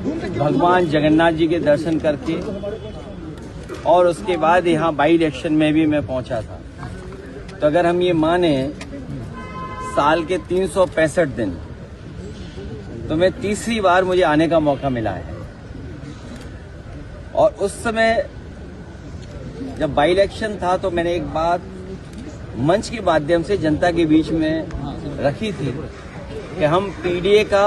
भगवान जगन्नाथ जी के दर्शन करके और उसके बाद यहाँ बाई इलेक्शन में भी मैं पहुंचा था। तो अगर हम ये माने साल के 365 दिन तो मैं तीसरी बार मुझे आने का मौका मिला है। और उस समय जब बाई इलेक्शन था तो मैंने एक बात मंच के माध्यम से जनता के बीच में रखी थी कि हम पीडीए का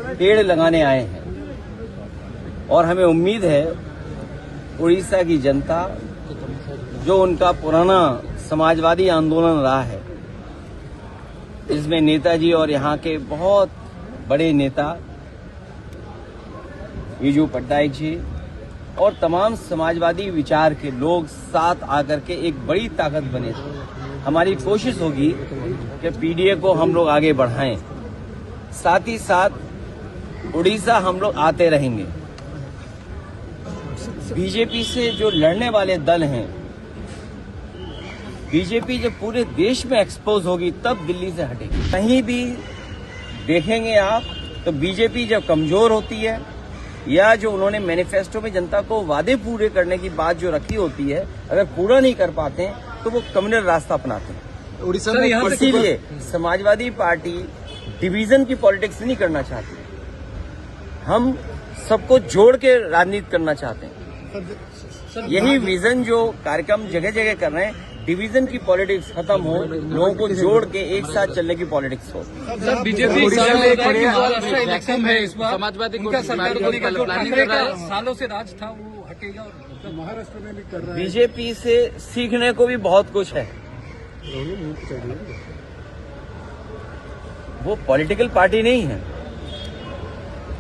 पेड़ लगाने आए हैं और हमें उम्मीद है उड़ीसा की जनता, जो उनका पुराना समाजवादी आंदोलन रहा है, इसमें नेताजी और यहाँ के बहुत बड़े नेता बीजू पट्टनायक जी और तमाम समाजवादी विचार के लोग साथ आकर के एक बड़ी ताकत बने थे। हमारी कोशिश होगी कि पीडीए को हम लोग आगे बढ़ाएं, साथ ही साथ उड़ीसा हम लोग आते रहेंगे। बीजेपी से जो लड़ने वाले दल हैं, बीजेपी जब पूरे देश में एक्सपोज होगी तब दिल्ली से हटेगी। कहीं भी देखेंगे आप तो बीजेपी जब कमजोर होती है या जो उन्होंने मैनिफेस्टो में जनता को वादे पूरे करने की बात जो रखी होती है, अगर पूरा नहीं कर पाते हैं तो वो कम्युनल रास्ता अपनाते हैं। उड़ीसा में इसीलिए समाजवादी पार्टी डिवीजन की पॉलिटिक्स नहीं करना चाहती, हम सबको जोड़ के राजनीति करना चाहते हैं। यही विजन जो कार्यक्रम जगह जगह कर रहे हैं, डिवीजन की पॉलिटिक्स खत्म हो, लोगों को जोड़ के एक साथ चलने की पॉलिटिक्स हो। सर, बीजेपी इलेक्शन है इस बार, समाजवादी सालों से राज था वो हटेगा और महाराष्ट्र में भी कर रहा है। बीजेपी से सीखने को भी बहुत कुछ है। वो पॉलिटिकल पार्टी नहीं है,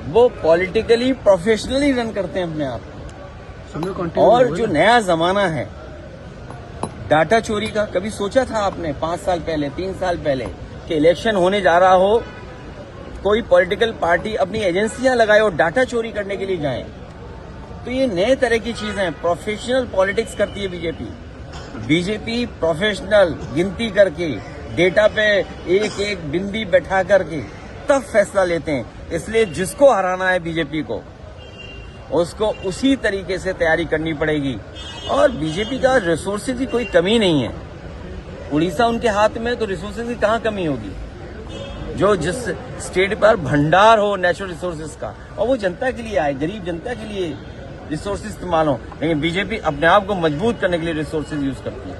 वो पॉलिटिकली प्रोफेशनली रन करते हैं अपने आप को। और जो नया जमाना है डाटा चोरी का, कभी सोचा था आपने 5 साल पहले 3 साल पहले कि इलेक्शन होने जा रहा हो, कोई पॉलिटिकल पार्टी अपनी एजेंसियां लगाए और डाटा चोरी करने के लिए जाए? तो ये नए तरह की चीजें हैं। प्रोफेशनल पॉलिटिक्स करती है बीजेपी प्रोफेशनल गिनती करके डेटा पे एक एक बिंदी बैठा करके तब फैसला लेते हैं। इसलिए जिसको हराना है बीजेपी को, उसको उसी तरीके से तैयारी करनी पड़ेगी। और बीजेपी का रिसोर्सेज की कोई कमी नहीं है। उड़ीसा उनके हाथ में, तो रिसोर्सेज की कहाँ कमी होगी? जो जिस स्टेट पर भंडार हो नेचुरल रिसोर्सेज का, और वो जनता के लिए आए, गरीब जनता के लिए रिसोर्सेज इस्तेमाल हो। लेकिन बीजेपी अपने आप को मजबूत करने के लिए रिसोर्सेज यूज करती है।